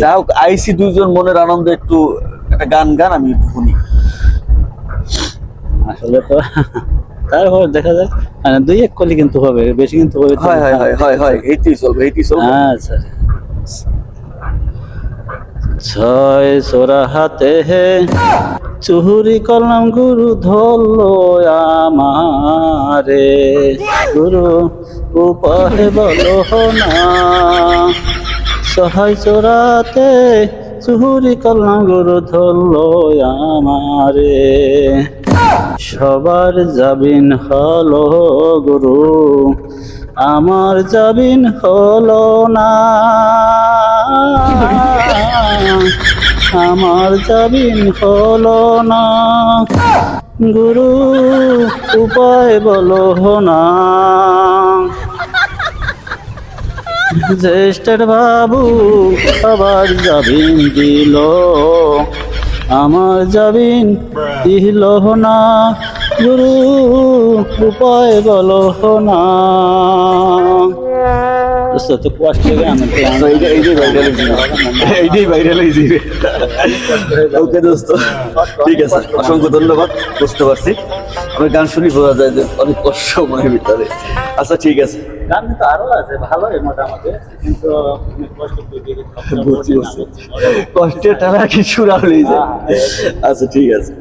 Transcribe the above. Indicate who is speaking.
Speaker 1: যাই হোক, আইসি দুইজন মনের আনন্দে একটু একটা গান গান, আমি একটু শুনি।
Speaker 2: আসলে তো তারপর দেখা যাক, মানে দুই এক কলি কিন্তু হবে, বেশি কিন্তু হবে।
Speaker 1: হয় হয় হয় হয় হয়, এইটাই চলবে, এইটাই চলবে।
Speaker 2: আচ্ছা। ছয় সোরা হাতে হে চুহুরি করলাম, গুরু ধরলো আমারে, গুরু উপায় বলো না। ছয় সোরাতে চুহুরি করলাম, গুরু ধরলো আমারে, সবার জাবিন হলো গুরু, আমার জাবিন হলো না, আমার জাবিন হলো না, গুরু উপায় বলো না। জ্যেষ্ঠের বাবু সবার জাবিন দিল, আমার জাবিন দিল না, গুরু উপায় বলো না। তো কষ্ট
Speaker 1: এইটাই ভাইরাল হয়েছে। ওকে দোস্ত, ঠিক আছে, অসংখ্য ধন্যবাদ। বুঝতে পারছি, আমি গান শুনি বোঝা যায় যে অনেক কষ্ট মনের ভিতরে। আচ্ছা ঠিক আছে,
Speaker 2: গান তো আরো আছে ভালোই মোটামুটি, কিন্তু কষ্ট
Speaker 1: কষ্টের টানা কি সুরা হয়ে যায়। আচ্ছা ঠিক আছে।